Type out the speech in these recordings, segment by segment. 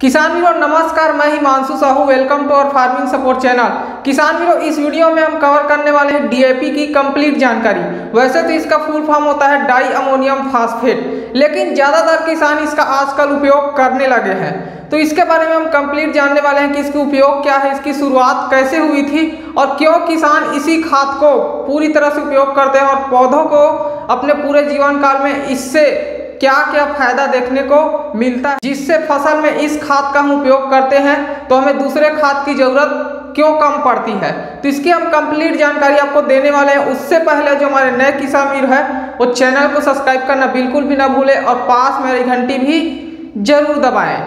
किसान वीरों नमस्कार, मैं Himanshu Sahu. Welcome to our farming support channel. किसान वीरों, इस वीडियो में हम कवर करने वाले हैं डीएपी की कंप्लीट जानकारी। वैसे तो इसका फुल फॉर्म होता है डाई अमोनियम फास्फेट, लेकिन ज़्यादातर किसान इसका आजकल उपयोग करने लगे हैं। तो इसके बारे में हम कंप्लीट जानने वाले हैं कि इसका उपयोग क्या है, इसकी शुरुआत कैसे हुई थी और क्यों किसान इसी खाद को पूरी तरह से उपयोग करते हैं और पौधों को अपने पूरे जीवन काल में इससे क्या क्या फायदा देखने को मिलता है, जिससे फसल में इस खाद का हम उपयोग करते हैं तो हमें दूसरे खाद की जरूरत क्यों कम पड़ती है। तो इसकी हम कंप्लीट जानकारी आपको देने वाले हैं। उससे पहले जो हमारे नए किसान वीर है वो चैनल को सब्सक्राइब करना बिल्कुल भी ना भूले और पास में घंटी भी जरूर दबाएं।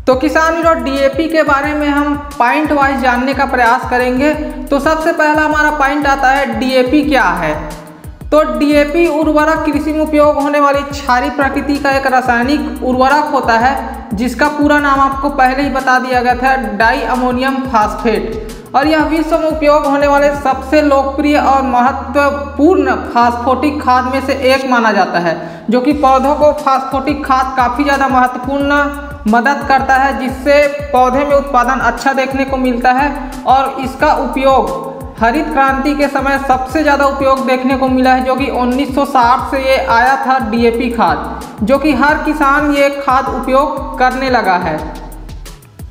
तो किसान वीरों, डीएपी के बारे में हम पॉइंट वाइज जानने का प्रयास करेंगे। तो सबसे पहला हमारा पॉइंट आता है डीएपी क्या है। तो डीएपी उर्वरक कृषि में उपयोग होने वाली क्षारीय प्रकृति का एक रासायनिक उर्वरक होता है, जिसका पूरा नाम आपको पहले ही बता दिया गया था, डाई अमोनियम फास्फेट। और यह विश्व में उपयोग होने वाले सबसे लोकप्रिय और महत्वपूर्ण फास्फोटिक खाद में से एक माना जाता है, जो कि पौधों को फास्फोटिक खाद काफ़ी ज़्यादा महत्वपूर्ण मदद करता है, जिससे पौधे में उत्पादन अच्छा देखने को मिलता है। और इसका उपयोग हरित क्रांति के समय सबसे ज़्यादा उपयोग देखने को मिला है, जो कि 1960 से ये आया था डीएपी खाद, जो कि हर किसान ये खाद उपयोग करने लगा है।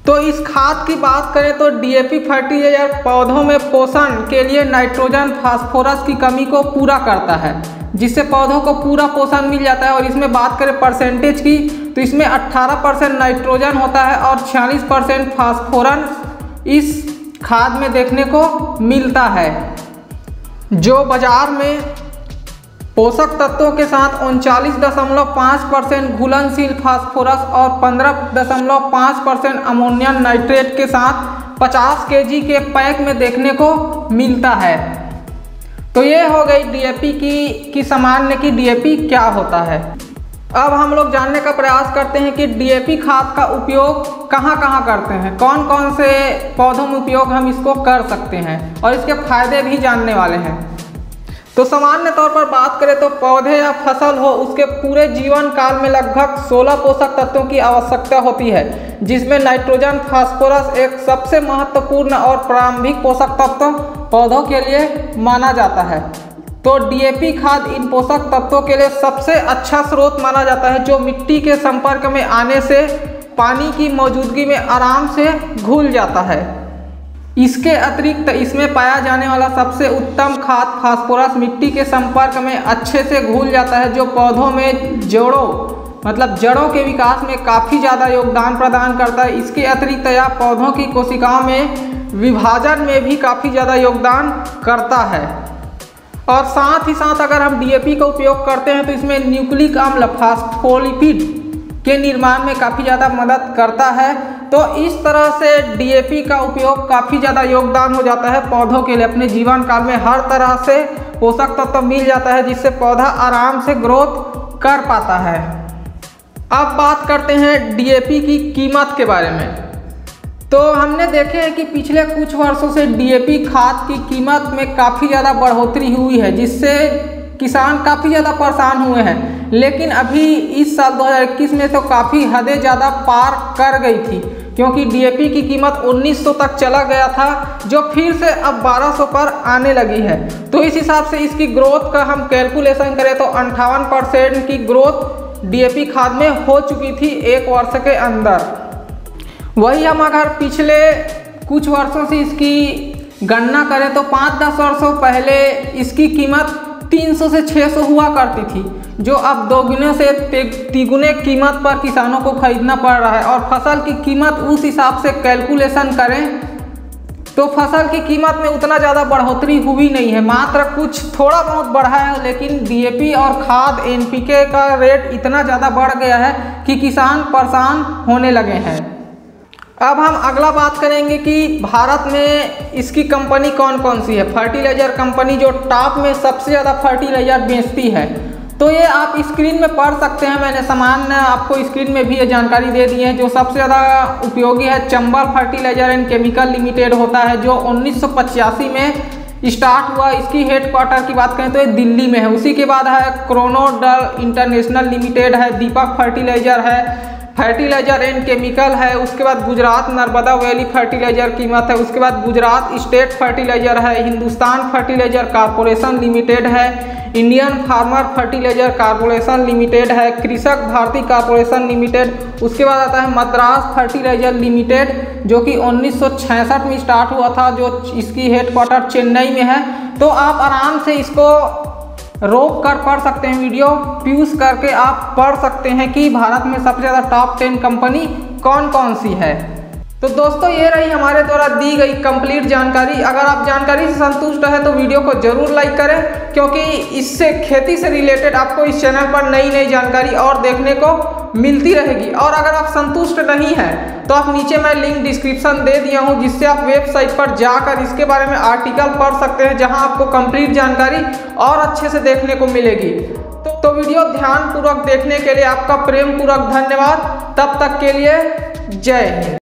तो इस खाद की बात करें तो डीएपी फर्टिलाइजर पौधों में पोषण के लिए नाइट्रोजन फास्फोरस की कमी को पूरा करता है, जिससे पौधों को पूरा पोषण मिल जाता है। और इसमें बात करें परसेंटेज की तो इसमें 18% नाइट्रोजन होता है और 46% फास्फोरस इस खाद में देखने को मिलता है, जो बाजार में पोषक तत्वों के साथ 39.5% घुलनशील फास्फोरस और 15.5% अमोनियम नाइट्रेट के साथ 50 kg के पैक में देखने को मिलता है। तो ये हो गई डीएपी की सामान्य की डीएपी क्या होता है। अब हम लोग जानने का प्रयास करते हैं कि डीएपी खाद का उपयोग कहाँ कहाँ करते हैं, कौन कौन से पौधों में उपयोग हम इसको कर सकते हैं और इसके फायदे भी जानने वाले हैं। तो सामान्य तौर पर बात करें तो पौधे या फसल हो, उसके पूरे जीवन काल में लगभग 16 पोषक तत्वों की आवश्यकता होती है, जिसमें नाइट्रोजन फास्फोरस एक सबसे महत्वपूर्ण और प्रारंभिक पोषक तत्व पौधों के लिए माना जाता है। तो डीएपी खाद इन पोषक तत्वों के लिए सबसे अच्छा स्रोत माना जाता है, जो मिट्टी के संपर्क में आने से पानी की मौजूदगी में आराम से घुल जाता है। इसके अतिरिक्त इसमें पाया जाने वाला सबसे उत्तम खाद फास्फोरस मिट्टी के संपर्क में अच्छे से घुल जाता है, जो पौधों में जड़ों के विकास में काफ़ी ज़्यादा योगदान प्रदान करता है। इसके अतिरिक्त यह पौधों की कोशिकाओं में विभाजन में भी काफ़ी ज़्यादा योगदान करता है। और साथ ही साथ अगर हम डीएपी का उपयोग करते हैं तो इसमें न्यूक्लिक अम्ल फास्फोलिपिड के निर्माण में काफ़ी ज़्यादा मदद करता है। तो इस तरह से डीएपी का उपयोग काफ़ी ज़्यादा योगदान हो जाता है पौधों के लिए। अपने जीवन काल में हर तरह से पोषक तत्व मिल जाता है, जिससे पौधा आराम से ग्रोथ कर पाता है। अब बात करते हैं डीएपी की कीमत के बारे में। तो हमने देखे हैं कि पिछले कुछ वर्षों से डीएपी खाद की कीमत में काफ़ी ज़्यादा बढ़ोतरी हुई है, जिससे किसान काफ़ी ज़्यादा परेशान हुए हैं। लेकिन अभी इस साल 2021 में तो काफ़ी हदें ज़्यादा पार कर गई थी, क्योंकि डीएपी की कीमत 1900 तक चला गया था, जो फिर से अब 1200 पर आने लगी है। तो इस हिसाब से इसकी ग्रोथ का हम कैलकुलेशन करें तो 58% की ग्रोथ डीएपी खाद में हो चुकी थी एक वर्ष के अंदर। वही हम अगर पिछले कुछ वर्षों से इसकी गणना करें तो 5-10 वर्षों पहले इसकी कीमत 300 से 600 हुआ करती थी, जो अब दोगुने से तिगुने कीमत पर किसानों को खरीदना पड़ रहा है। और फसल की कीमत उस हिसाब से कैलकुलेशन करें तो फसल की कीमत में उतना ज़्यादा बढ़ोतरी हुई नहीं है, मात्र कुछ थोड़ा बहुत बढ़ा है। लेकिन डीएपी और खाद एनपीके का रेट इतना ज़्यादा बढ़ गया है कि किसान परेशान होने लगे हैं। अब हम अगला बात करेंगे कि भारत में इसकी कंपनी कौन कौन सी है। फर्टिलाइजर कंपनी जो टॉप में सबसे ज़्यादा फर्टिलाइजर बेचती है, तो ये आप स्क्रीन में पढ़ सकते हैं। मैंने सामान्य आपको स्क्रीन में भी ये जानकारी दे दी है। जो सबसे ज़्यादा उपयोगी है Chambal fertiliser and chemical limited होता है, जो 1985 में स्टार्ट हुआ। इसकी हेडक्वार्टर की बात करें तो ये दिल्ली में है। उसी के बाद है क्रोनोडल इंटरनेशनल लिमिटेड है, दीपक फर्टिलाइजर है, फर्टिलाइजर एंड केमिकल है, उसके बाद गुजरात नर्मदा वैली फर्टिलाइजर कीमत है, उसके बाद गुजरात स्टेट फर्टिलाइजर है, हिंदुस्तान फर्टिलाइजर कॉरपोरेशन लिमिटेड है, Indian farmer fertiliser corporation limited है, कृषक भारती कॉरपोरेशन लिमिटेड, उसके बाद आता है मद्रास फर्टिलाइजर लिमिटेड जो कि 1966 में स्टार्ट हुआ था, जो इसकी हेडक्वार्टर चेन्नई में है। तो आप आराम से इसको रोक कर पढ़ सकते हैं, वीडियो प्यूज करके आप पढ़ सकते हैं कि भारत में सबसे ज़्यादा टॉप 10 कंपनी कौन कौन सी है। तो दोस्तों ये रही हमारे द्वारा दी गई कंप्लीट जानकारी। अगर आप जानकारी से संतुष्ट है तो वीडियो को जरूर लाइक करें, क्योंकि इससे खेती से रिलेटेड आपको इस चैनल पर नई नई जानकारी और देखने को मिलती रहेगी। और अगर आप संतुष्ट नहीं हैं तो आप नीचे मैं लिंक डिस्क्रिप्शन दे दिया हूं, जिससे आप वेबसाइट पर जाकर इसके बारे में आर्टिकल पढ़ सकते हैं, जहां आपको कंप्लीट जानकारी और अच्छे से देखने को मिलेगी। तो वीडियो ध्यानपूर्वक देखने के लिए आपका प्रेम पूर्वक धन्यवाद। तब तक के लिए जय हिंद।